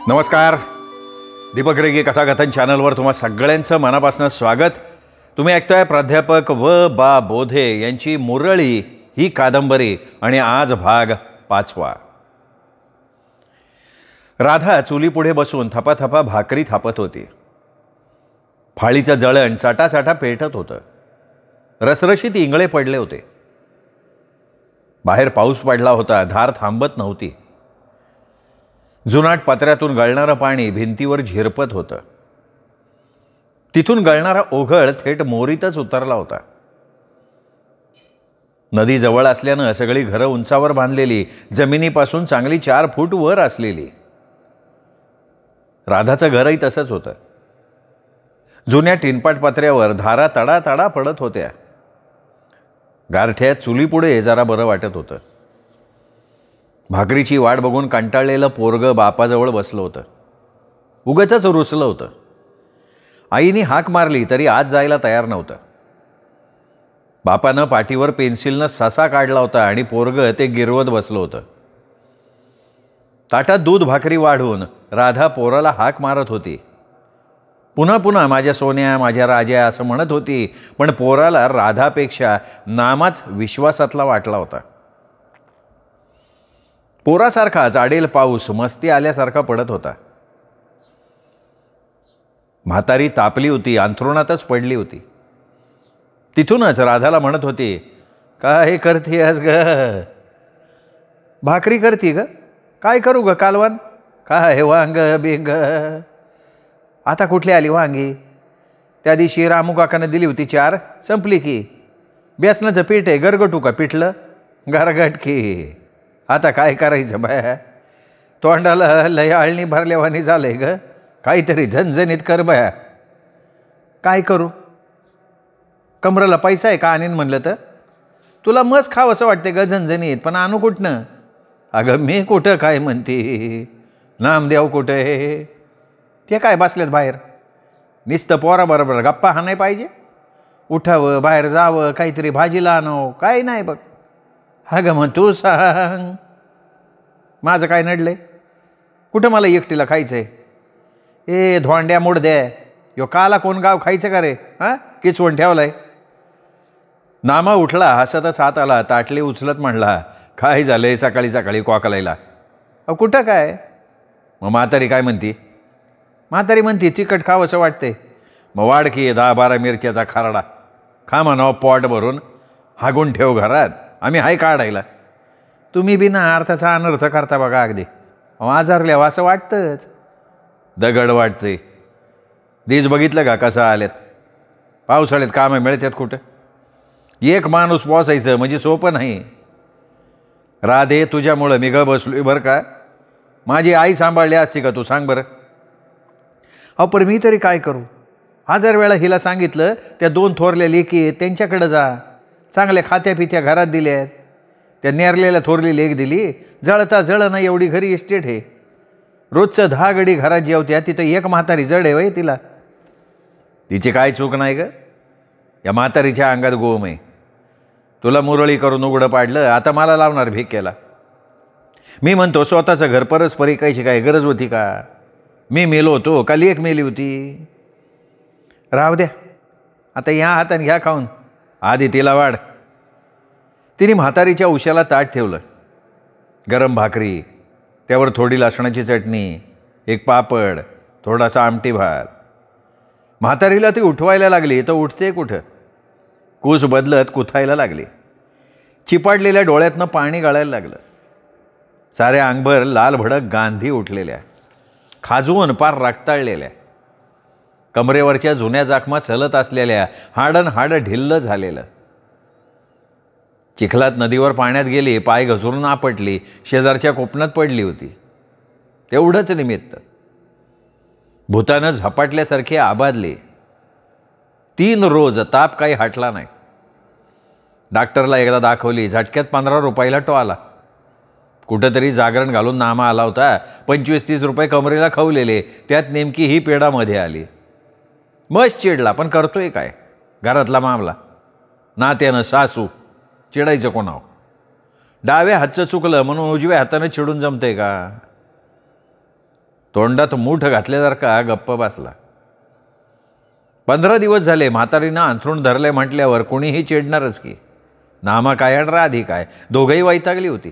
नमस्कार. दीपक रेगे कथाकथन चॅनलवर तुम्हा सगळ्यांचं मनापासून स्वागत. तुम्ही ऐकताय प्राध्यापक बा बोधे यांची मुरळी ही कादंबरी आणि आज भाग 5. राधा चुलीपुढे बसून थपाथपा भाकरी थापत होती. फाळीचं जळण चाटाचाटा पेटत होतं. रसरशीत इंगळे पडले होते. बाहेर पाऊस पडला होता. धार थांबत नव्हती. जुनाट पत्र्यातून गळणारं पाणी भिंतीवर झिरपत होतं. तिथून गळणारा ओघळ थेट मोरीतच उतरला होता. नदी जवळ असल्यानं सगळी घरं उंचावर बांधलेली, जमिनीपासून चांगली 4 फूट वर असलेली. राधाचं घरही तसंच होतं. जुन्या टिनपाट पत्र्यावर धारा तडा तडा पडत होत्या. गारठ्यात चुलीपुढे जरा बरं वाटत होतं. भाकरीची वाट बघून कंटाळलेलं पोरगं बापाजवळ बसलं होतं. उगाचच रुसलं होतं. आईने हाक मारली तरी आत जायला तयार नव्हतं. बापानं पाठीवर पेन्सिलनं ससा काढला होता आणि पोरगं ते गिरवत बसलं होतं. ताटात दूध भाकरी वाढून राधा पोराला हाक मारत होती. पुन्हा पुन्हा माझ्या सोन्या, माझ्या राजा असं म्हणत होती. पण पोराला राधापेक्षा नामाच विश्वासातला वाटला होता. पोरासारखाच आडेल पाऊस मस्ती आल्यासारखा पडत होता. म्हातारी तापली होती. अंथरुणातच पडली होती. तिथूनच राधाला म्हणत होती, काय करतेस ग? भाकरी करती ग? काय करू ग कालवण? काय वांग बिंग? आता कुठली आली वांगी? त्या दिवशी रामू काकानं दिली होती 4, संपली की. बेसनाचं पीठ आहे, गरगटू का पिठलं? गरगट की. आता काय करायचं बाया? तोंडाला लय आळणी भरल्यावानी झालंय ग. काहीतरी झणझणीत कर बाया. काय करू? कमरेला पैसा आहे का आणीन म्हणलं तर? तुला मस्त खावं असं वाटते ग झणझणीत, पण आणू कुठनं? अगं मी कुठं काय म्हणते? नामदेव कुठं आहे? ते काय बसलेत बाहेर. नुसतं पोराबरोबर गप्पा हा नाही पाहिजे. उठावं, बाहेर जावं, काहीतरी भाजीला आणावं, काय नाही बघ. अगं मग तू सांग, माझं काय नडलंय? कुठं मला एकटीला खायचंय? ए धोंड्या मुडद्या, यो काला कोण गाव खायचं का रे? हां, किचवण ठेवलाय. नामा उठला, हसतच हात आला, ताटले उचलत म्हणला, काय झालंय सकाळी सकाळी कॉकलायला? अहो कुठं काय? मग म्हातारी काय म्हणती? म्हातारी म्हणती तिखट खावं असं वाटते. मग वाडकी 10-12 मिरच्याचा खरडा खा म्हणावं पोट भरून. हागून ठेव घरात, आम्ही हाय काढायला. तुम्ही बिना अर्थाचा अनर्थ करता बघा. अगदी आजारल्यावर असं वाटतंच. दगड वाटते. दीज बघितलं का कसं आलेत? पावसाळ्यात कामं मिळतात कुठं? एक माणूस पोसायचं म्हणजे सोपं नाही. राधे तुझ्यामुळं मी ग बसलोय बरं का. माझी आई सांभाळली असती का तू सांग बरं? अहो पण मी तरी काय करू? 1000 वेळा हिला सांगितलं त्या 2 थोरल्या लेकी आहेत त्यांच्याकडे जा. चांगल्या खात्या पित्या घरात दिल्यात. त्या नेरलेल्या थोरली लेक दिली. जळता जळणं एवढी घरी इस्टेट आहे. रोजचं 10 गडी घरात जेवत्या, तिथं एक म्हातारी जड आहे वय तिला. तिची काय चूक नाही ग? या म्हातारीच्या अंगात गोम आहे. तुला मुरळी करून उघडं पाडलं, आता मला लावणार भिक्याला. मी म्हणतो स्वतःचं घर परस्पर ऐकायची काय गरज होती का? मी मेलो होतो का लेक मेली होती? राहू द्या आता, या हाताने घ्या खाऊन. आधी तिला वाढ. तिने म्हातारीच्या उशाला ताट ठेवलं. गरम भाकरी, त्यावर थोडी लसणाची चटणी, एक पापड, थोडासा आमटी भात. म्हातारीला ती उठवायला लागली तर उठते कुठं? कूस बदलत कुथायला लागली. चिपाडलेल्या डोळ्यातनं पाणी गळायला लागलं. साऱ्या अंगभर लाल भडक गांधी उठलेल्या, खाजवून पार रक्ताळलेल्या. कमरेवरच्या जुन्या जखमा सलत असलेल्या, हाडन हाड ढिल्ल झालेलं. चिखलात नदीवर पाण्यात गेली, पाय घसरून आपटली, शेजारच्या कोपणात पडली होती. तेवढंच निमित्त. भूतानं झपाटल्यासारखे आबादले. 3 रोज ताप काही हटला नाही. डॉक्टरला एकदा दाखवली. झटक्यात 15 रुपयाला टो आला. कुठंतरी जागरण घालून नामा आला होता. 25-30 रुपये कमरेला खवलेले. त्यात नेमकी ही पेढा मध्ये आली. मस्त चिडला, पण करतोय काय? घरातला मामला, नात्यानं सासू, चिडायचं कोणावर? डाव्या हातचं चुकलं म्हणून उजव्या हातानं चिडून जमतंय का? तोंडात मूठ घातल्यासारखा गप्प बसला. 15 दिवस झाले म्हातारीनं अंथरूण धरले म्हटल्यावर कोणीही चिडणारच की. नामा काय आणि राधी काय, दोघंही वैतागली होती.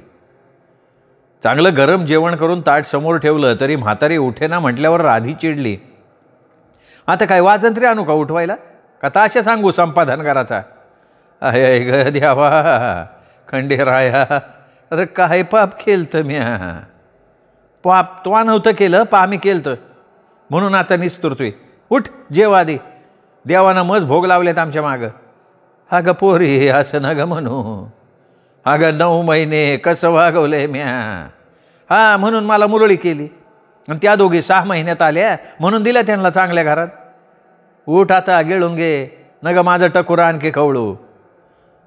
चांगलं गरम जेवण करून ताट समोर ठेवलं तरी म्हातारी उठेना म्हटल्यावर राधी चिडली. आता काय वाजंत्री आणू का उठवायला, का ताशा सांगू संपादनकाराचा. अय ग द्यावा खंडेराया, अरे काय पाप केलतं म्या. पाप तो नव्हतं केलं, आम्ही केलतं म्हणून आता निस्तुरतोय. उठ जेव आधी, देवानं मज भोग लावलेत आमच्या मागं. अगं पोरी असं न ग म्हणू. अगं 9 महिने कसं वागवलंय म्या. हां म्हणून मला मुरळी केली आणि त्या दोघी 6 महिन्यात आल्या म्हणून दिल्या त्यांना चांगल्या घरात. उठ आता गिळून घे, न ग माझं टकुरा आणखी खवळू.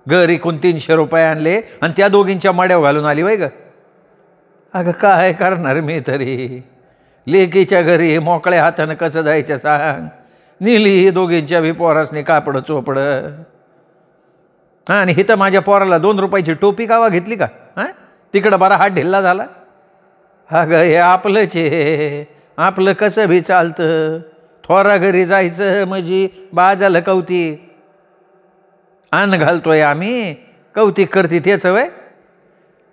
घरी 300 रुपये आणले आणि त्या दोघींच्या मड्यावर घालून आली वय ग. अगं काय करणार मी तरी. लेकीच्या घरी मोकळ्या हातानं कसं जायचं सांग. नेली दोघींच्या बी पोरासनी कापडं चोपडं. हां आणि हिथं माझ्या पोराला 2 रुपयाची टोपी कावा घेतली का. हां तिकडं बरा हात ढिल्ला झाला. अगं हे आपलंच आहे, आपलं कसं बी चालतं. थोरा घरी जायचं म्हणजे बाजाला कौतिक. अन्न घालतोय आम्ही, कौतिक करते तेच वय.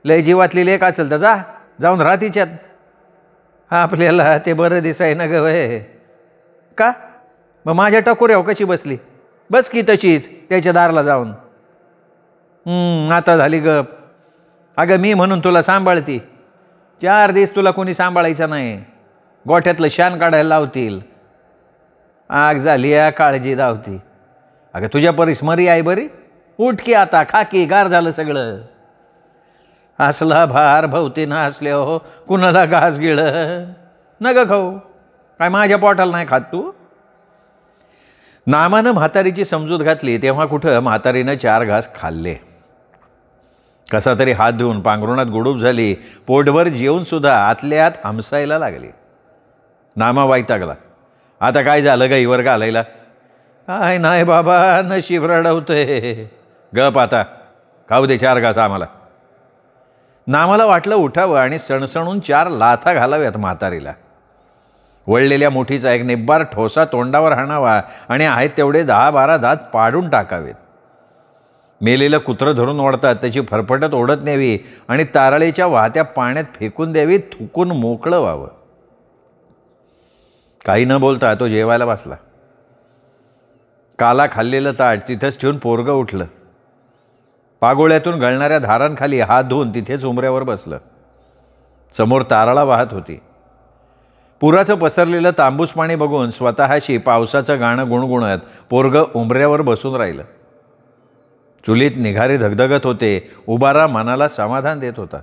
लय जीवातली लेक असेल तर जाऊन राहतीच्यात. आपल्याला ते बरं दिसाय ना ग वय. का मग माझ्या टकोऱ्यावर कशी बसली. बस की तशीच त्याच्या दारला जाऊन. आता झाली गप. अगं मी म्हणून तुला सांभाळती. 4 दिवस तुला कोणी सांभाळायचं नाही. गोठ्यातलं शान काढायला लावतील. आग झाली या काळजी धावती. अगं तुझ्या परिस्मरी आहे बरी. उठ की आता, खा की, गार झालं सगळं. असला भार भवती ना असले हो कुणाला घास गिळ न ग खाऊ. काय माझ्या पोटाला नाही खात तू. नामानं म्हातारीची समजूत घातली तेव्हा कुठं म्हातारीनं 4 घास खाल्ले. कसा तरी हात धुवून पांघरुणात गुडूप झाली. पोटभर जेवूनसुद्धा आतल्या आत हमसायला लागली. नामा वैतागला. आता काय झालं गाईवर घालायला. काय नाही बाबा, नशीब रडवतंय. गप आता, खाऊ दे 4 घास आम्हाला. नामाला वाटलं उठावं आणि सणसणून 4 लाथा घालाव्यात म्हातारीला. वळलेल्या मुठीचा एक निब्बार ठोसा तोंडावर हाणावा आणि आहेत तेवढे 10-12 दात पाडून टाकावेत. मेलेलं कुत्रं धरून ओढतात त्याची फरफटत ओढत न्यावी आणि तारळेच्या वाहत्या पाण्यात फेकून द्यावी. थुकून मोकळं व्हावं. काही न बोलता तो जेवायला बसला. काला खाल्लेलं ताट तिथंच ठेवून पोरगं उठलं. पागोळ्यातून गळणाऱ्या धारांखाली हात धुवून तिथेच उंबऱ्यावर बसलं. समोर तारळा वाहत होती. पुराचं पसरलेलं तांबूस पाणी बघून स्वतःशी पावसाचं गाणं गुणगुणत पोरगं उंबऱ्यावर बसून राहिलं. चुलीत निघारे धगधगत होते. उबारा मनाला समाधान देत होता.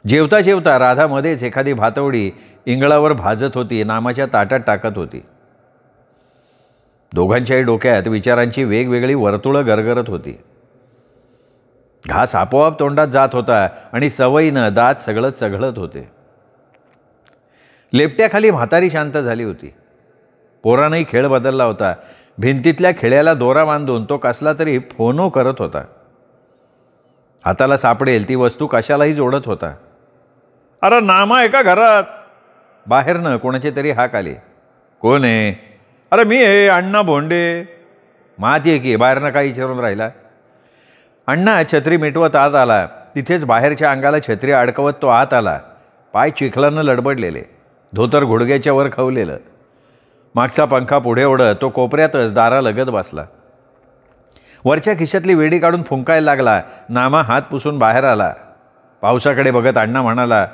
जेवता जेवता राधा मध्येच एखादी भातवडी इंगळावर भाजत होती. नामाच्या ताटात टाकत होती. दोघांच्याही डोक्यात विचारांची वेगवेगळी वर्तुळं गरगरत होती. घास आपोआप तोंडात जात होता आणि सवयीनं दात सगळं चघळत होते. लेपट्याखाली म्हातारी शांत झाली होती. पोरानंही खेळ बदलला होता. भिंतीतल्या खिळ्याला दोरा बांधून तो कसला तरी फोनो करत होता. हाताला सापडेल ती वस्तू कशालाही जोडत होता. अरे नामा आहे का घरात. बाहेरनं कोणाचे तरी हाक आले. कोण आहे. अरे मी आहे अण्णा भोंडे. माती आहे की बाहेरनं काही विचारून राहिला. अण्णा छत्री मिटवत आत आला. तिथेच बाहेरच्या अंगाला छत्री अडकवत तो आत आला. पाय चिखलानं लडबडलेले, धोतर गुडघ्याच्या वर खवलेलं. मागचा पंखा पुढे ओढत तो कोपऱ्यातच दारालगत बसला. वरच्या खिशातली वेडी काढून फुंकायला लागला. नामा हात पुसून बाहेर आला. पावसाकडे बघत अण्णा म्हणाला,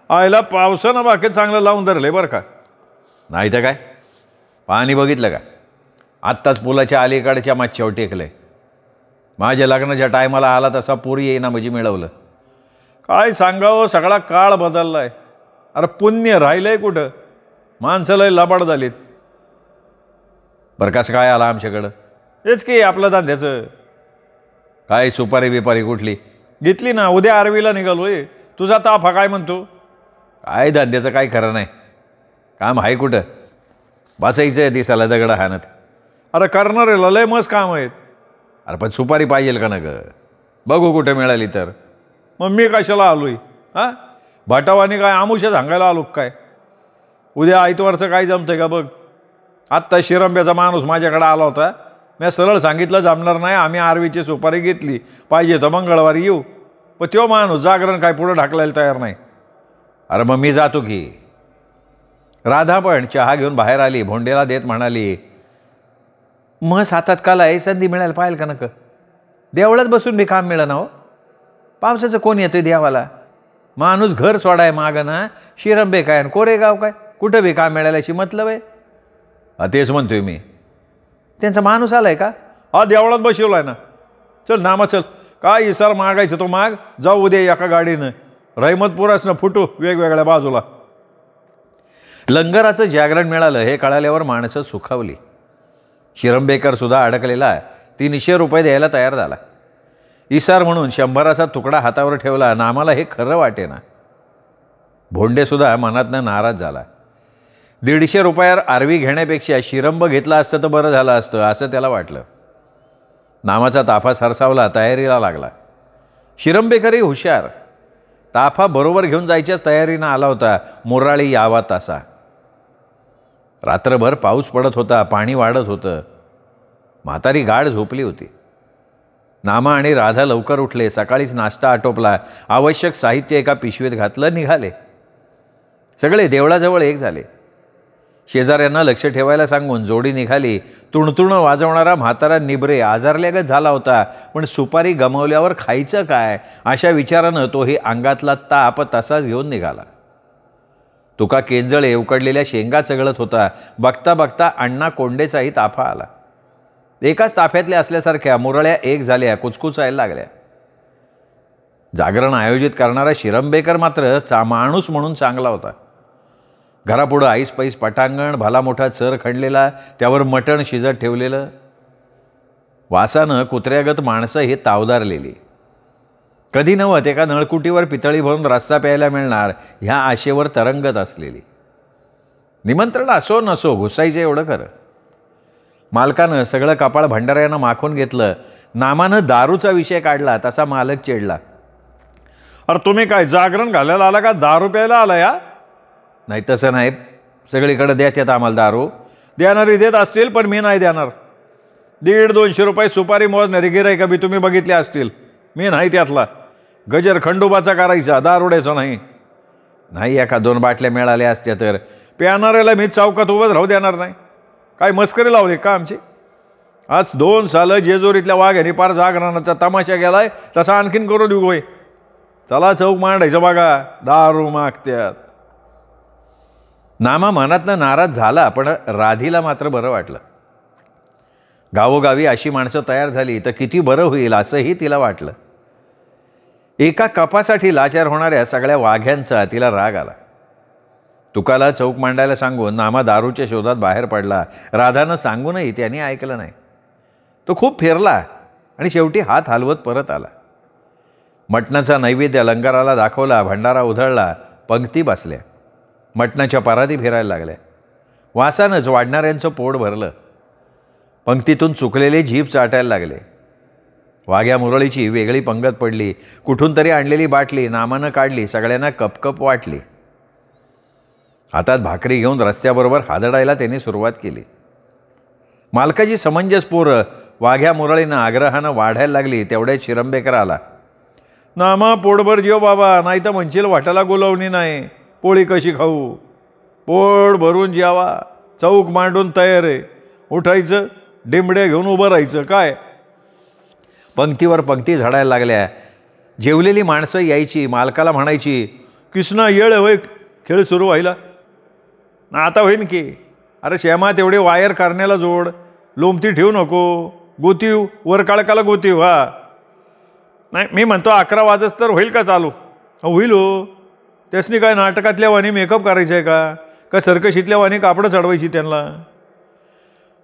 आयला पावसानं बाकी चांगलं लावून धरले बरं का. नाही तर काय, पाणी बघितलं का. आत्ताच पुलाच्या अलीकडच्या माच्यावर टेकले. माझ्या लग्नाच्या टायमाला आला तसा पुरी येईना म्हणजे मिळवलं. काय सांगावं, सगळा काळ बदललाय. अरे पुण्य राहिलंय कुठं. माणसाला लबाड झालीत. बरं कसं काय आला आमच्याकडं. हेच की आपलं धंद्याचं. काय सुपारी बिपारी कुठली घेतली ना. उद्या आरवीला निघालोय. तुझा ताफा काय म्हणतो. काय धंद्याचं काय खरं नाही. काम आहे कुठं. बसायचं दिसायला दगड हाणत. अरे करणारे लय मस्त काम आहेत. अरे पण सुपारी पाहिजेल का ना ग. बघू कुठे मिळाली तर. मग मी कशाला आलोय. हां भटावानी काय आमुष्या सांगायला आलो काय. उद्या आयतवारचं काय जमतंय का बघ. आत्ता शिरंब्याचा माणूस माझ्याकडे आला होता. मी सरळ सांगितलं जमणार नाही, आम्ही आरवीची सुपारी घेतली, पाहिजे तर मंगळवारी येऊ. पण तो माणूस जागरण काय पुढं ढकलायला तयार नाही. अरे मग मी जातो की. राधा पण चहा घेऊन बाहेर आली. भोंडेला देत म्हणाली, मग सातात काला संधी मिळायला पाहिजे का नक. देवळात बसून बी काम मिळेना हो. पावसाचं कोण येतोय देवाला. माणूस घर सोडाय माग ना. शिरंबे काय आणि कोरेगाव काय, कुठं बी काम मिळायला अशी मतलब आहे. तेच म्हणतोय मी. त्यांचा माणूस आलाय का. हा देवळात बसवलाय ना. चल नामा चल. काय इसार मागायचं तो माग. जाऊ उद्या एका गाडीनं रहमतपुरासनं फुटू वेगवेगळ्या बाजूला. लंगराचं जागरण मिळालं हे कळाल्यावर माणसं सुखावली. शिरंबेकर सुद्धा अडकलेला 300 रुपये द्यायला तयार झाला. इसार म्हणून 100चा तुकडा हातावर ठेवला. नामाला हे खरं वाटेना. भोंडेसुद्धा मनातनं नाराज झाला. 150 रुपयावर आरवी घेण्यापेक्षा शिरंब घेतला असतं तर बरं झालं असतं असं त्याला वाटलं. नामाचा ताफा सरसावला, तयारीला लागला. शिरंबेकरही हुशार. ताफा बरोबर घेऊन जायच्याच तयारीनं आला होता. मुराळी यावा तासा. रात्रभर पाऊस पडत होता, पाणी वाढत होतं. म्हातारी गाढ झोपली होती. नामा आणि राधा लवकर उठले. सकाळीच नाश्ता आटोपला. आवश्यक साहित्य एका पिशवीत घातलं, निघाले. सगळे देवळाजवळ एक झाले. शेजाऱ्यांना लक्ष ठेवायला सांगून जोडी निघाली. तुणतुणं वाजवणारा म्हातारा निबरे आजारल्यागत झाला होता. पण सुपारी गमावल्यावर खायचं काय अशा विचारानं तोही अंगातला ताप तसाच घेऊन निघाला. तुका केंजळे उकडलेल्या शेंगा चगळत होता. बघता बघता अण्णा कोंडेचाही ताफा आला. एकाच ताफ्यातल्या असल्यासारख्या मुरळ्या एक झाल्या, कुचकुचायला लागल्या. जागरण आयोजित करणारा शिरंबेकर मात्र माणूस म्हणून चांगला होता. घरापुढं ऐस पैस पटांगण, भला मोठा चर खणलेला, त्यावर मटण शिजत ठेवलेलं. वासानं कुत्र्यागत माणसं हे तावदारलेली. कधी नव्हत एका नळकुटीवर पितळी भरून रस्सा प्यायला मिळणार ह्या आशेवर तरंगत असलेली. निमंत्रण असो नसो घुसायचं एवढं खरं. मालकानं सगळं कपाळ भंडाऱ्यानं माखून घेतलं. नामानं दारूचा विषय काढला तसा मालक चिडला. अरे तुम्ही काय जागरण घालायला आला का दारू प्यायला आला या. नाही तसं नाही, सगळीकडे देतात आम्हाला दारू. देणारी देत असतील पण मी नाही देणार. 150-200 रुपये सुपारी मोजणारी गिऱ्हाईक बी तुम्ही बघितले असतील. मी नाही त्यातला. गजर खंडोबाचा करायचा, दारुड्याचा नाही. नाही एका 2 बाटल्या मिळाल्या असत्या तर प्यानाऱ्याला मी चौकात उभंच राहू देणार नाही. काय मस्करी लावली का आमची. आज 2 सालं जेजुरीतल्या वाघ्याने पार जागरणाचा तमाशा गेलाय, तसा आणखीन करू देऊ होय. चला चौक मांडायचं बघा, दारू मागत्यात. नामा मनातनं नाराज झाला, पण राधीला मात्र बरं वाटलं. गावोगावी अशी माणसं तयार झाली तर किती बरं होईल असंही तिला वाटलं. एका कपासाठी लाचार होणाऱ्या सगळ्या वाघ्यांचा तिला राग आला. तुकाला चौक मांडायला सांगून नामा दारूच्या शोधात बाहेर पडला. राधानं सांगूनही त्यांनी ऐकलं नाही. तो खूप फिरला आणि शेवटी हात हलवत परत आला. मटणाचा नैवेद्य लंगाराला दाखवला. भंडारा उधळला. पंक्ती बसल्या. मटणाच्या पराती फिरायला लागल्या. वासानंच वाढणाऱ्यांचं पोट भरलं. पंक्तीतून चुकलेले जीभ चाटायला लागले. वाघ्या मुरळीची वेगळी पंगत पडली. कुठून तरी आणलेली बाटली नामानं काढली. सगळ्यांना कपकप वाटली. हातात भाकरी घेऊन रस्त्याबरोबर हादडायला त्यांनी सुरुवात केली. मालकाची समंजस पोरं वाघ्या मुरळीनं आग्रहानं वाढायला लागली. तेवढ्यात शिरंबेकर आला. नामा पोटभर जेव बाबा, नाही तर म्हणशील वाटाला बोलावणी नाही. पोळी कशी खाऊ. पोट भरून जेवा. चौक मांडून तयार आहे. उठायचं, डिंबड्या घेऊन उभं राहायचं. काय पंक्तीवर पंक्ती झाडायला लागल्या. जेवलेली माणसं यायची. मालकाला म्हणायची, किसना येळ होय खेळ सुरू व्हायला. आता होईन की. अरे श्यामा तेवढे वायर करण्याला जोड. लोमती ठेवू नको. गोतीव वर काळकाला गोतीव. हा नाही मी म्हणतो 11 वाजच तर होईल का चालू. होईल हो. त्यासनी काय नाटकातल्या वाणी मेकअप करायचं आहे का सर्कशीतल्या वाणी कापडं चढवायची त्यांना.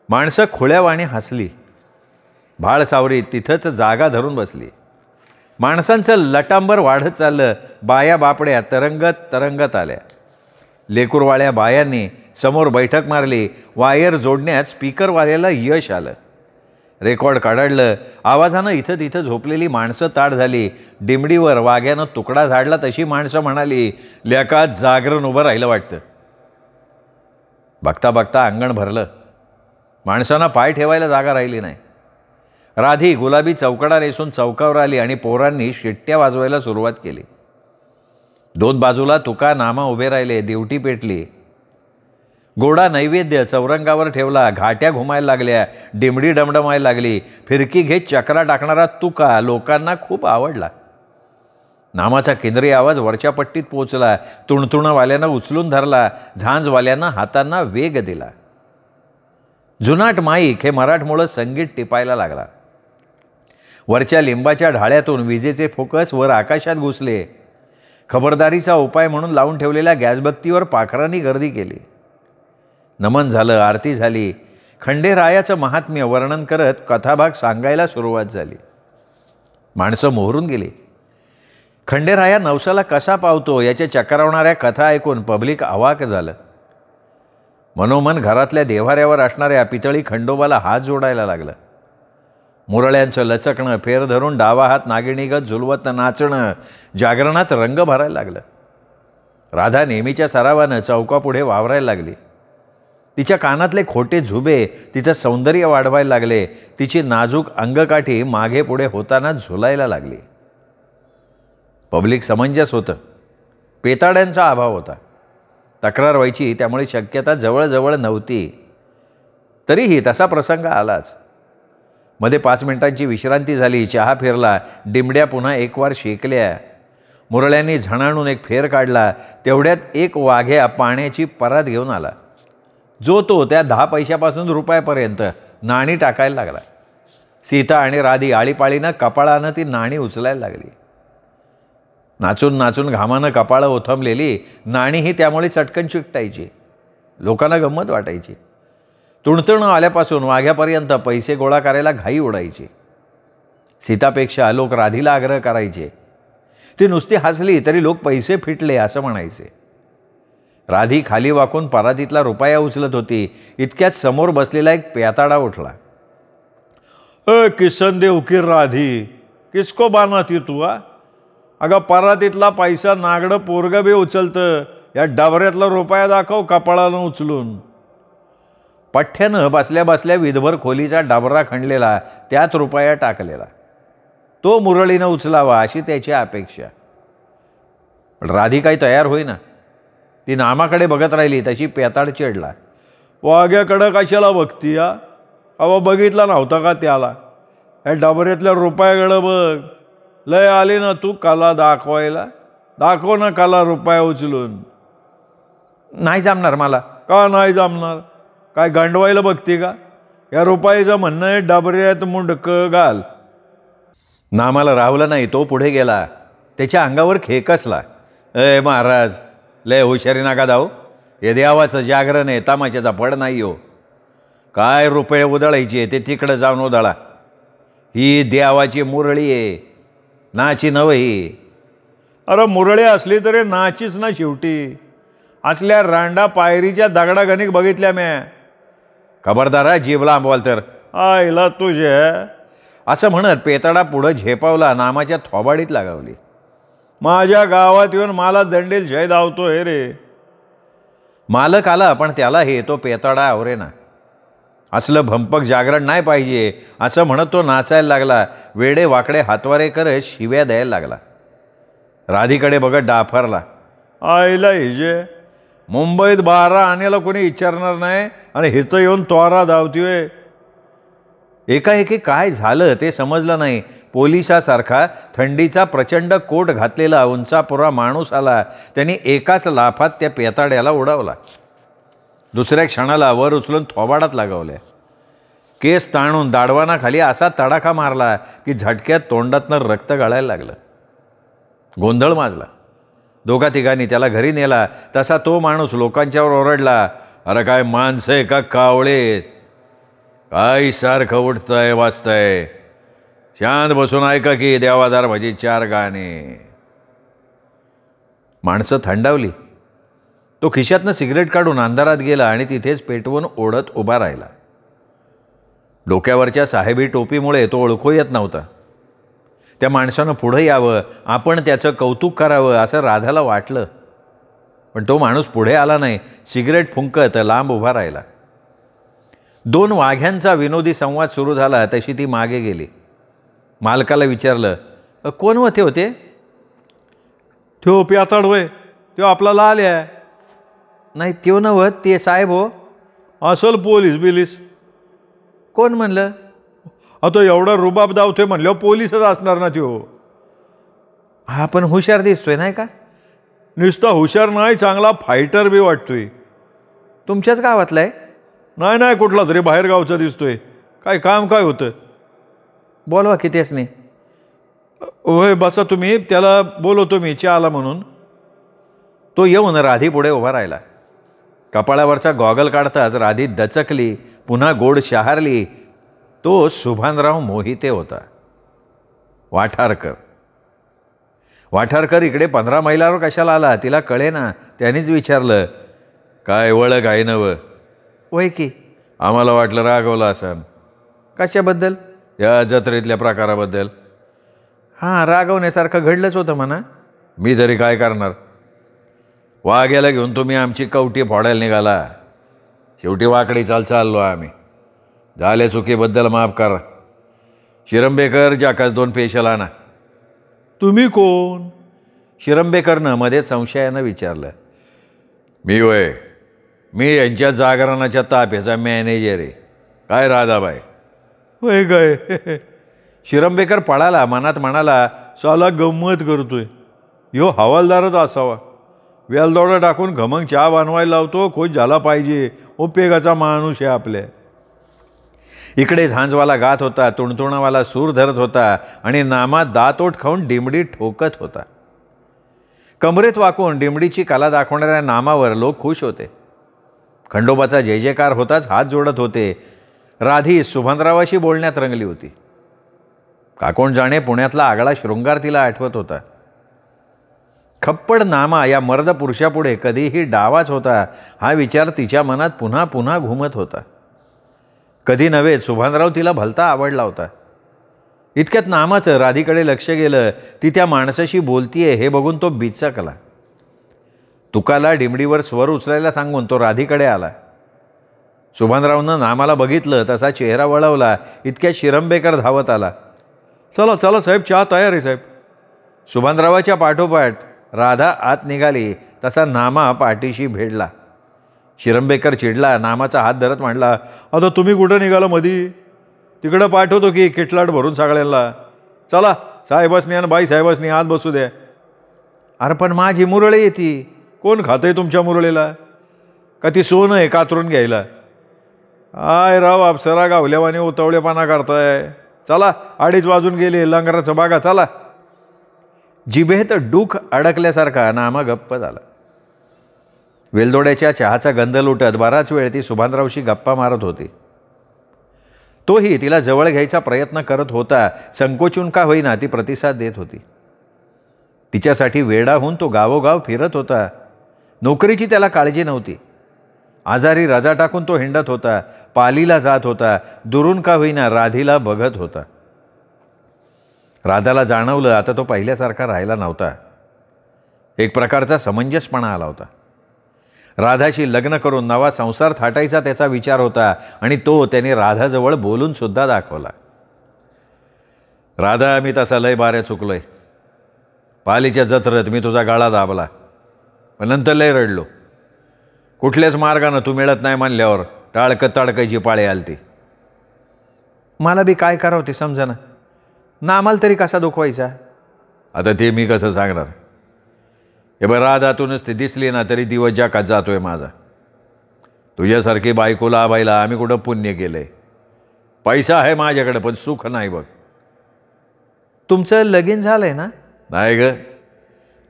माणसं खुळ्यावाणी हसली. भाळ सावरी तिथंच जागा धरून बसली. माणसांचं लटांबर वाढत चाललं. बाया बापड्या तरंगत तरंगत आल्या. लेकूरवाळ्या बायांनी समोर बैठक मारली. वायर जोडण्यात स्पीकरवाल्याला यश आलं. रेकॉर्ड काढलं. आवाजानं इथं तिथं झोपलेली माणसं ताट झाली. डिंबडीवर वाघ्यानं तुकडा झाडला तशी माणसं म्हणाली, लेका जागरण उभं राहिलं वाटतं. बघता बघता अंगण भरलं. माणसांना पाय ठेवायला जागा राहिली नाही. राधी गुलाबी चौकडा नेसून चौकावर आली आणि पोरांनी शिट्ट्या वाजवायला सुरुवात केली. दोन बाजूला तुका नामा उभे राहिले. दिवटी पेटली. गोडा नैवेद्य चौरंगावर ठेवला. घाट्या घुमायला लागल्या. डिमडी डमडमायला लागली. फिरकी घेत चक्रा टाकणारा तुका लोकांना खूप आवडला. नामाचा केंद्रीय आवाज वरच्या पट्टीत पोचला. तुणतुणवाल्यांना उचलून धरला. झांजवाल्यांना हातांना वेग दिला. जुनाट माईक हे मराठमोळं संगीत टिपायला लागला. वरच्या लिंबाच्या ढाळ्यातून विजेचे फोकस वर आकाशात घुसले. खबरदारीचा उपाय म्हणून लावून ठेवलेल्या गॅसबत्तीवर पाखरांनी गर्दी केली. नमन झालं. आरती झाली. खंडेरायाचं महात्म्य वर्णन करत कथाभाग सांगायला सुरुवात झाली. माणसं मोहरून गेली. खंडेराया नवसाला कसा पावतो याच्या चक्रावणाऱ्या कथा ऐकून पब्लिक अवाक झालं. मनोमन घरातल्या देव्हाऱ्यावर असणाऱ्या पितळी खंडोबाला हात जोडायला लागलं. मुरळ्यांचं लचकणं, फेर धरून डावा हात नागिणीगत झुलवत नाचणं जागरणात रंग भरायला लागलं. राधा नेहमीच्या सरावानं चौकापुढे वावरायला लागली. तिच्या कानातले खोटे झुबे तिचं सौंदर्य वाढवायला लागले. तिची नाजूक अंगकाठी मागे पुढे होताना झुलायला लागली. पब्लिक समंजस होतं. पेताड्यांचा अभाव होता. तक्रार व्हायची त्यामुळे शक्यता जवळजवळ नव्हती. तरीही तसा प्रसंग आलाच. मध्ये 5 मिनिटांची विश्रांती झाली. चहा फिरला. डिमड्या पुन्हा एकवार शेकल्या. मुरळ्यांनी झणाणून एक फेर काढला. तेवढ्यात एक वाघ्या पाण्याची परात घेऊन आला. जो तो त्या 10 पैशापासून रुपयापर्यंत नाणी टाकायला लागला. सीता आणि राधी आळीपाळीनं कपाळानं ती नाणी उचलायला लागली. नाचून नाचून घामानं कपाळं ओथंबलेली नाणीही त्यामुळे चटकन चिकटायची. लोकांना गंमत वाटायची. तुणतुणं आल्यापासून वाघ्यापर्यंत पैसे गोळा करायला घाई उडायची. सीतापेक्षा लोक राधीला आग्रह करायचे. ती नुसती हसली तरी लोक पैसे फिटले असं म्हणायचे. राधी खाली वाकून परातीतला रुपया उचलत होती. इतक्यात समोर बसलेला एक प्याताडा उठला. किसन दे उकीर राधी, किसको बानाती तू? अगं परातीतला पैसा नागडं पोरगं बी उचलतं. या डबऱ्यातला रुपया दाखव कपाळानं उचलून. पठ्ठ्यानं बसल्या बसल्या विधभर खोलीचा डबरा खणलेला. त्यात रुपया टाकलेला. तो मुरळीनं उचलावा अशी त्याची अपेक्षा. राधी काही तयार होईना. ती नामाकडे बघत राहिली तशी पेताड चिडला. वाघ्याकडं कशाला बघती? बघितला नव्हता का त्याला? या डबऱ्यातल्या रुपयाकडं बघ. लय आली ना तू कला दाखवायला. दाखव ना कला रुपया उचलून. नाही जमणार मला. का नाही जमणार? काय गंडवायला बघते का? या रुपयाचं म्हणणं आहे डबऱ्यात मुंडकं घाल. नामाला राहवलं नाही. तो पुढे गेला. त्याच्या अंगावर खेकसला. महाराज लय हुशारी नका दाऊ. हे देवाचं जागरण आहे. तमाशाचा फड नाही हो. काय रुपये उधळायचे ते तिकडं जाऊन उधळा. ही देवाची मुरळी आहे. नाची नव ही. अरे मुरळी असली तरी नाचीच ना शेवटी. असल्या रांडा पायरीच्या दगडागणिक बघितल्या म्या. खबरदारा जीभ लांबवाल तर. आईला तुझे असं म्हणत पेताडा पुढं झेपावला. नामाच्या थोबाडीत लागावली. माझ्या गावात येऊन मला दंडील जय धावतो हे रे. मालक आला पण त्याला हे तो पेताडा आवरेना. असलं भंपक जागरण नाही पाहिजे असं म्हणत तो नाचायला लागला. वेडे वाकडे हातवारे करत शिव्या द्यायला लागला. राधीकडे बघत डाफरला. आईला हिजे मुंबईत 12 आण्याला कोणी विचारणार नाही आणि हिथं येऊन तोरा धावतीय. एकाएकी काय झालं ते समजलं नाही. पोलिसासारखा थंडीचा प्रचंड कोट घातलेला उंचापुरा माणूस आला. त्यांनी एकाच लाफात त्या पेताड्याला उडवला. दुसऱ्या क्षणाला वर उचलून थोबाडात लगावल्या. केस ताणून दाढवानाखाली असा तडाखा मारला की झटक्यात तोंडातनं रक्त गळायला लागलं. गोंधळ माजला. दोघा तिघांनी त्याला घरी नेला. तसा तो माणूस लोकांच्यावर ओरडला. अरे काय माणसं आहे का कावळे? काय सारखं उठतंय वाचतंय? शांत बसून ऐका की देवादार माझी 4 गाणे. माणसं थंडावली. तो खिशातनं सिगरेट काढून अंधारात गेला आणि तिथेच पेटवून ओढत उभा राहिला. डोक्यावरच्या साहेबी टोपीमुळे तो ओळखू येत नव्हता. त्या माणसानं पुढं यावं, आपण त्याचं कौतुक करावं असं राधाला वाटलं. पण तो माणूस पुढे आला नाही. सिगरेट फुंकत लांब उभा राहिला. 2 वाघ्यांचा विनोदी संवाद सुरू झाला तशी ती मागे गेली. मालकाला विचारलं, कोण होते? त्यो प्याचाड वय, त्यो आपला लाल आहे. नाही त्यो नव्हत, ते साहेब हो. असल पोलीस बिलीस. कोण म्हणलं? आता एवढा रुबाब दावतोय म्हणल्यावर पोलीसच असणार ना त्यो. हा पण हुशार दिसतोय नाही का? नुसता हुशार नाही, चांगला फायटर बी वाटतोय. तुमच्याच गावातला आहे? नाही कुठला तरी बाहेर गावचा दिसतोय. काय काम काय होतं? बोलवा की त्यासनी. होय बसा तुम्ही, त्याला बोलवतो मी चहा आला म्हणून. तो येऊन राधी पुढे उभा राहिला. कपाळावरचा गॉगल काढताच राधी दचकली, पुन्हा गोड शहारली. तो सुभानराव मोहिते होता. वाठारकर इकडे 15 मैलावर कशाला आला तिला कळेना. त्यानेच विचारलं, काय वळख आहे नवं? वय की. आम्हाला वाटलं रागवला असन. कशाबद्दल? या जत्रेतल्या प्रकाराबद्दल. हां, रागवण्यासारखं घडलंच होतं म्हणा. मी तरी काय करणार? वाघ्याला घेऊन तुम्ही आमची कवटी फोडायला निघाला. शेवटी वाकडी चाललो आम्ही. झाले चुकीबद्दल माफ करा. शिरंबेकर जाकाच 2 पेशल आणा. तुम्ही कोण? शिरंबेकरनं मध्ये संशयानं विचारलं. मी यांच्या जागरणाच्या ताफ्याचा मॅनेजर आहे. काय राधाबाई? होय काय? शिरंबेकर पळाला. मनात म्हणाला, साला गंमत करतोय. ह्यो हवालदारच असावा. वेलदोडा टाकून घमंग चहा बनवायला लावतो. खोज झाला पाहिजे. उपयोगाचा माणूस आहे आपल्या. इकडे झांजवाला गात होता, तुणतुणावाला सूर धरत होता आणि नामात दातोट खाऊन डिंबडी ठोकत होता. कमरेत वाकून डिंबडीची कला दाखवणाऱ्या नामावर लोक खुश होते. खंडोबाचा जय जयकार होताच हात जोडत होते. राधी सुभानरावाशी बोलण्यात रंगली होती. का कोण जाणे पुण्यातला आगळा शृंगार तिला आठवत होता. खप्पड नामा या मर्द पुरुषापुढे कधीही डावाच होता हा विचार तिच्या मनात पुन्हा पुन्हा घुमत होता. कधी नव्हे सुभानराव तिला भलता आवडला होता. इतक्यात नामाचं राधीकडे लक्ष गेलं. ती त्या माणसाशी बोलतीये हे बघून तो बिचकला. तुकाला डिंबडीवर स्वर उचलायला सांगून तो राधीकडे आला. सुभानरावनं नामाला बघितलं तसा चेहरा वळवला. इतक्यात शिरंबेकर धावत आला. चला चला साहेब, चहा तयार आहे साहेब. सुभानरावाच्या पाठोपाठ राधा आत निघाली तसा नामा पाठीशी भेडला. शिरंबेकर चिडला. नामाचा हात धरत म्हणला, आता तुम्ही कुठं निघाला मधी? तिकडं पाठवतो की किटलाट भरून सगळ्यांना. चला साहेबासनी आणि बाई साहेबासनी आत बसू द्या. अरे पण माझी मुरळी येते. कोण खातंय तुमच्या मुरळीला? का ती सोनं आहे कातरून घ्यायला? आय राव, अप्सरा गावल्यावाने उतावळेपणा करताय. चला 2:30 वाजून गेले. लंगराचं बागा चला. जिभेत डूख अडकल्यासारखा नामा गप्प झाला. वेलदोड्याच्या चहाचा गंध लुटत बराच वेळ ती सुभानरावशी गप्पा मारत होती. तोही तिला जवळ घ्यायचा प्रयत्न करत होता. संकोचून का होईना ती प्रतिसाद देत होती. तिच्यासाठी वेडा होऊन तो गावोगाव फिरत होता. नोकरीची त्याला काळजी नव्हती. आजारी रजा टाकून तो हिंडत होता. पालीला जात होता. दुरून का होईना राधीला बघत होता. राधाला जाणवलं आता तो पहिल्यासारखा राहिला नव्हता. एक प्रकारचा समंजसपणा आला होता. राधाशी लग्न करून नवा संसार थाटायचा त्याचा विचार होता आणि तो त्याने राधाजवळ बोलून सुद्धा दाखवला. राधा, मी तसा लय बाऱ्या चुकलोय. पालीच्या जत्रेत मी तुझा गाळा दाबला, पण नंतर लय रडलो. कुठल्याच मार्गानं तू मिळत नाही म्हणल्यावर टाळकायची पाळी आलती. मला बी काय करावं ते समजेना. नामाला तरी कसा दुखवायचा? आता ते मी कसं सांगणार? हे बरं, राधातूनच ती दिसली ना तरी दिवस जाकात जातोय माझा. तुझ्यासारखी बायकोला आबायला आम्ही कुठं पुण्य केलंय. पैसा आहे माझ्याकडे पण सुख नाही बघ. तुमचं लगीन झालंय ना? नाही ग,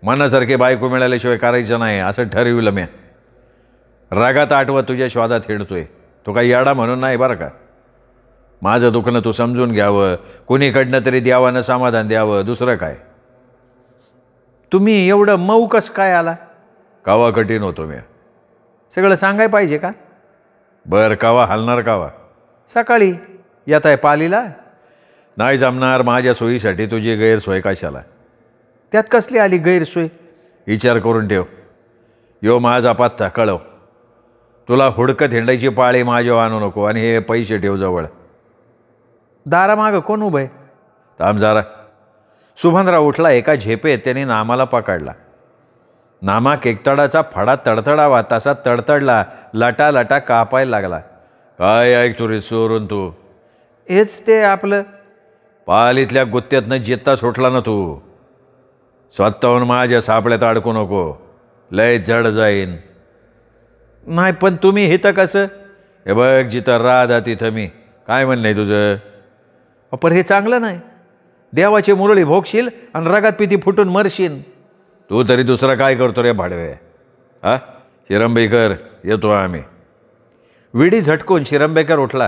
मनासारखे बायको मिळाल्याशिवाय करायचं नाही असं ठरविलं मी. रागात आठवत तुझ्या शोधात हिंडतोय. तो काही याडा म्हणून नाही बरं का. माझं दुखणं तू समजून घ्यावं, कुणीकडनं तरी द्यावानं समाधान द्यावं, दुसरं काय. तुम्ही एवढं मऊ कसं काय आला? कावा कठीण होतो मी. सगळं सांगाय पाहिजे का? बरं, कावा हलणार कावा? सकाळी येत आहे पालीला. नाही जमणार. माझ्या सोयीसाठी तुझी गैरसोय कशाला? त्यात कसली आली गैरसोय? विचार करून ठेव. यो माझा पत्ता कळव. तुला हुडकत हिंडायची पाळी माझ्या आणू नको आणि हे पैसे ठेव जवळ. दारामागं कोण उभं आहे? थांब जरा. सुभानराव उठला. एका झेपेत त्याने नामाला पकडला. नामा केकतडाचा फडा तडतडावा तसा तडतडला. लटा लटा कापायला लागला. काय ऐक तू रे चोरून तू? हेच ते आपलं. पालीतल्या गुत्त्यातनं जित्ता सुटला ना तू. स्वतःहून माझ्या सापड्यात अडकू नको. लय जड जाईन. नाही पण तुम्ही हे तर कसं? हे बघ जिथं राधा तिथं मी. काय म्हणणं तुझं? पण हे चांगलं नाही. देवाची मुरळी भोगशील आणि रगात पिती फुटून मरशील. तू तरी दुसरं काय करतो रे भाडवे? हा शिरंबेकर येतो आम्ही. विडी झटकून शिरंबेकर उठला.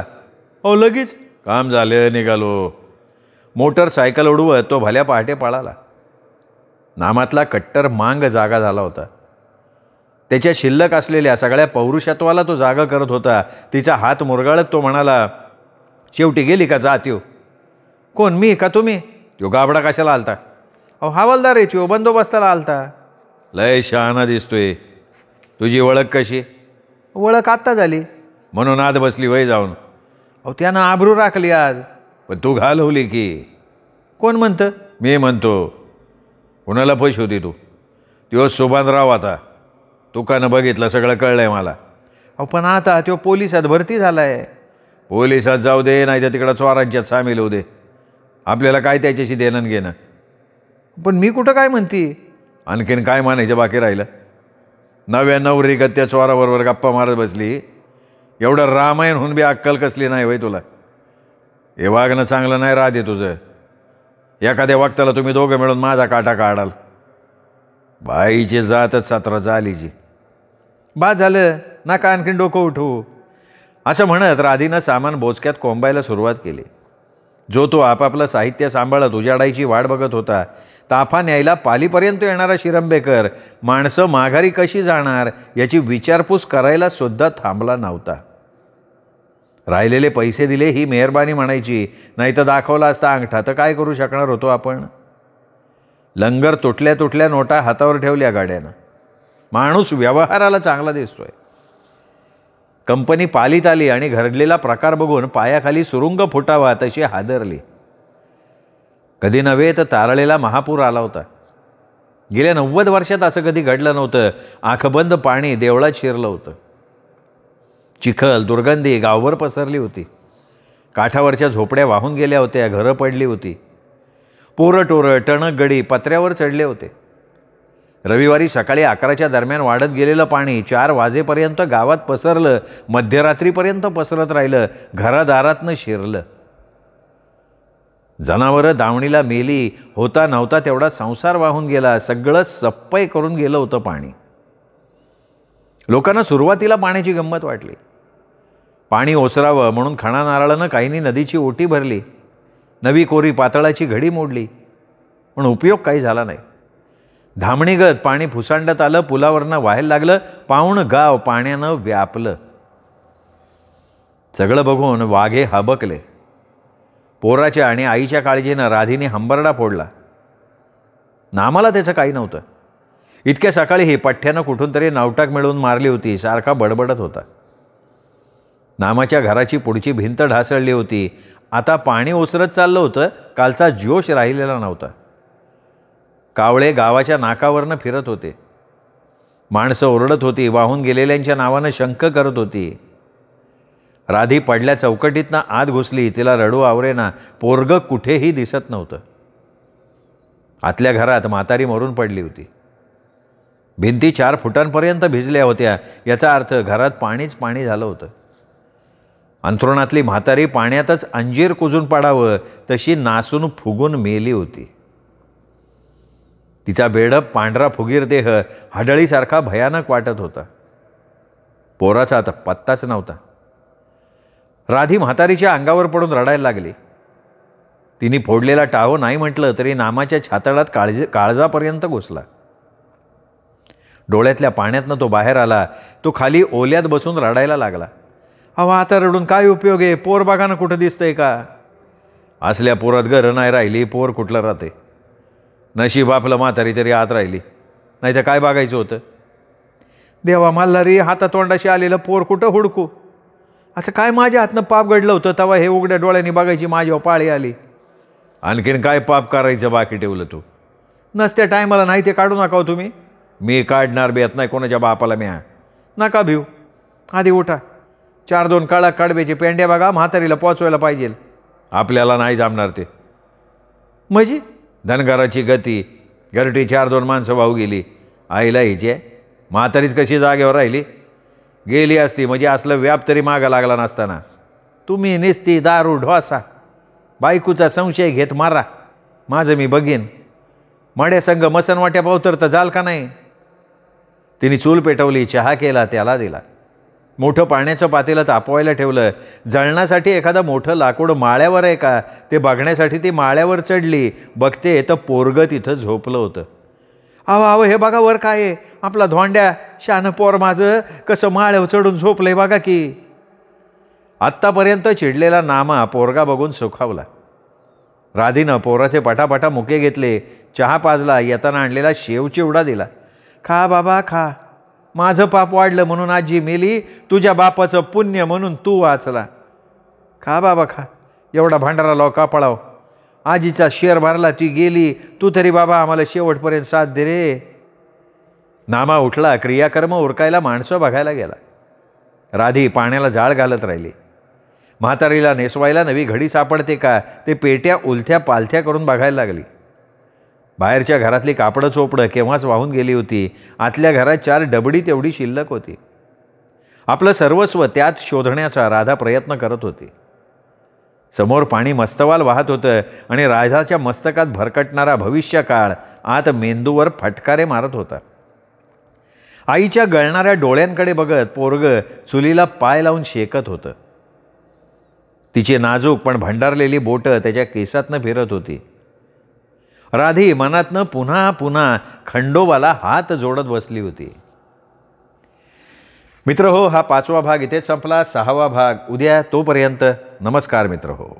अहो लगेच? काम झालं निघालो. मोटरसायकल उडवत तो भल्या पहाटे पळाला. नामातला कट्टर मांग जागा झाला होता. त्याच्या शिल्लक असलेल्या सगळ्या पौरुषत्वाला तो जागा करत होता. तिचा हात मुरगाळत तो म्हणाला, शेवटी गेली का? जा त्यो. कोण, मी का तुम्ही? त्यो गाबडा कशाला आलता? अहो हवालदार आहे त्यो, बंदोबस्ताला आलता. लय शहाणा दिसतोय. तुझी ओळख कशी? ओळख आत्ता झाली. म्हणून आत बसली वय जाऊन? अहो त्यानं आबरू राखली आज. पण तू घालवली की. कोण म्हणतं? मी म्हणतो. कुणाला पैसे होती तू? त्यो सुभानराव आता. तू का न बघितलं? सगळं कळलंय मला. अहो पण आता तो पोलिसात भरती झालाय. पोलिसात जाऊ दे नाही तर तिकडं चोरांच्यात सामील होऊ दे. आपल्याला काय त्याच्याशी देणं घेणं. पण मी कुठं काय म्हणते? आणखीन काय मानायचं बाकी राहिलं? 99 त्या चोराबरोबर गप्पा मारत बसली. एवढं रामायण होऊन बी अक्कल कसली नाही वय तुला? हे वागणं चांगलं नाही राहते तुझं. एखाद्या वक्ताला तुम्ही दोघं मिळून माझा काटा काढाल. बाईची जातच 17 आलीची. बाद झालं, नका आणखीन डोकं उठवू. असं म्हणत राधीनं सामान बोचक्यात कोंबायला सुरुवात केली. जो तो आपापलं साहित्य सांभाळत उजाडायची वाट बघत होता. ताफा न्यायला पालीपर्यंत येणारा शिरंबेकर माणसं माघारी कशी जाणार याची विचारपूस करायला सुद्धा थांबला नव्हता. राहिलेले पैसे दिले ही मेहरबानी म्हणायची, नाही तर दाखवला असता अंगठा. तर काय करू शकणार होतो आपण? लंगर तुटल्या तुटल्या नोटा हातावर ठेवल्या गाड्यानं. माणूस व्यवहाराला चांगला दिसतोय. कंपनी पालीत आली आणि घडलेला प्रकार बघून पायाखाली सुरुंग फुटावा तशी हादरली. कधी नव्हे तर तारळेला महापूर आला होता. गेल्या 90 वर्षात असं कधी घडलं नव्हतं. आंखबंद पाणी देवळात शिरलं होतं. चिखल दुर्गंधी गावभर पसरली होती. काठावरच्या झोपड्या वाहून गेल्या होत्या. घरं पडली होती. पोरं टोरं टणक गडी पत्र्यावर चढले होते. रविवारी सकाळी 11च्या दरम्यान वाढत गेलेलं पाणी 4 वाजेपर्यंत गावात पसरलं. मध्यरात्रीपर्यंत पसरत राहिलं. घरादारातनं शिरलं. जनावरं दावणीला मेली. होता नव्हता तेवढा संसार वाहून गेला. सगळं सप्पय करून गेलं होतं पाणी. लोकांना सुरुवातीला पाण्याची गंमत वाटली. पाणी ओसरावं म्हणून खणा नारळानं काहींनी नदीची ओटी भरली. नवी कोरी पातळाची घडी मोडली. पण उपयोग काही झाला नाही. धामणीगत पाणी फुसांडत आलं. पुलावरनं व्हायला लागलं. पाऊण गाव पाण्यानं व्यापलं. सगळं बघून वाघे हबकले. पोराच्या आणि आईच्या काळजीनं राधीने हंबरडा फोडला. नामाला त्याचं काही नव्हतं. इतक्या सकाळी पठ्ठ्यानं कुठून तरी नावटाक मिळवून मारली होती. सारखा बडबडत होता. नामाच्या घराची पुढची भिंत ढासळली होती. आता पाणी ओसरत चाललं होतं. कालचा जोश राहिलेला नव्हता. कावळे गावाच्या नाकावरनं फिरत होते. माणसं ओरडत होती. वाहून गेलेल्यांच्या नावानं शंक करत होती. राधी पडल्या चौकटीतनं आत घुसली. तिला रडू आवरेना. पोरगं कुठेही दिसत नव्हतं. आतल्या घरात म्हातारी मरून पडली होती. भिंती 4 फुटांपर्यंत भिजल्या होत्या. याचा अर्थ घरात पाणीच पाणी झालं होतं. अंथरुणातली म्हातारी पाण्यातच अंजीर कुजून पाडावं तशी नासून फुगून मेली होती. तिचा बेडप पांढरा फुगीर देह हडळीसारखा भयानक वाटत होता. पोराचा आता पत्ताच नव्हता. राधी म्हातारीच्या अंगावर पडून रडायला लागली. तिने फोडलेला टाहो नाही म्हटलं तरी नामाच्या छातडात काळजापर्यंत घुसला. डोळ्यातल्या पाण्यातनं तो बाहेर आला. तो खाली ओल्यात बसून रडायला लागला. अहो आता रडून काय उपयोग आहे? पोर बघानं कुठं दिसतंय का? असल्या पोरात घरं नाही राहिली. पोर कुठलं राहते? नशीब आपलं म्हातारी तरी आत राहिली. नाही तर काय बघायचं होतं? देवा मल्हारी, हातातोंडाशी आलेलं पोर कुठं हुडकू? असं काय माझ्या हातनं पाप घडलं होतं तेव्हा हे उघड्या डोळ्यांनी बघायची माझ्यावर पाळी आली? आणखीन काय पाप करायचं बाकी ठेवलं तू? नसत्या टायमाला नाही ते काढू नका हो तुम्ही. मी काढणार बेत नाही कोणाच्या बापाला म्या. नका भिऊ, आधी उठा. 4-2 काळा कडब्याचे पेंड्या बघा, म्हातारीला पोचवायला पाहिजे. आपल्याला नाही जमणार ते. म्हणजे धनगराची गती, घरटी 4-2 माणसं वाहू गेली. आईला हिचे म्हातारीच कशी जागेवर राहिली? गेली असती म्हणजे असलं व्याप तरी मागा लागला नसताना. तुम्ही निस्ती दारू ढोसा बायकूचा संशय घेत मारा, माझं मी बघीन. मड्यासंग मसन वाट्या पावतर तर जाल का नाही? तिने चूल पेटवली, चहा केला, त्याला दिला. मोठं पाण्याचं पातेलं तापवायला ठेवलं. जळणासाठी एखादं मोठं लाकूड माळ्यावर आहे का ते बघण्यासाठी ती माळ्यावर चढली. बघते तर पोरगं तिथं झोपलं होतं. अहो हे बघा वर काय आहे? आपला धोंड्या शानं पोर माझं कसं माळ्यावर चढून झोपलंय बघा की. आत्तापर्यंत चिडलेला नामा पोरगा बघून सुखावला. राधीनं पोराचे पटापटा मुके घेतले, चहा पाजला, येताना आणलेला शेव चिवडा दिला. खा बाबा खा, माझं पाप वाढलं म्हणून आजी मेली, तुझ्या बापाचं पुण्य म्हणून तू वाचला. खा बाबा खा, एवढा भांडारा लाव का पळाव. आजीचा शेर भरला, ती गेली, तू तरी बाबा आम्हाला शेवटपर्यंत साथ दे रे. नामा उठला, क्रियाकर्म उरकायला माणसं बघायला गेला. राधी पाण्याला जाळ घालत राहिली. म्हातारीला नेसवायला नवी घडी सापडते का ते पेट्या उलथ्या पालथ्या करून बघायला लागली. बाहेरच्या घरातली कापडं चोपडं केव्हाच वाहून गेली होती. आतल्या घरात 4 डबडी तेवढी शिल्लक होती. आपलं सर्वस्व त्यात शोधण्याचा राधा प्रयत्न करत होती. समोर पाणी मस्तवाल वाहत होतं आणि राधाच्या मस्तकात भरकटणारा भविष्यकाळ आत मेंदूवर फटकारे मारत होता. आईच्या गळणाऱ्या डोळ्यांकडे बघत पोरगं चुलीला पाय लावून शेकत होतं. तिची नाजूक पण भंडारलेली बोटं त्याच्या केसातनं फिरत होती. राधी मनातनं पुन्हा पुन्हा खंडोबाला हात जोडत बसली होती. मित्र हो, हा 5वा भाग इथेच संपला. 6वा भाग उद्या. तोपर्यंत नमस्कार मित्र हो.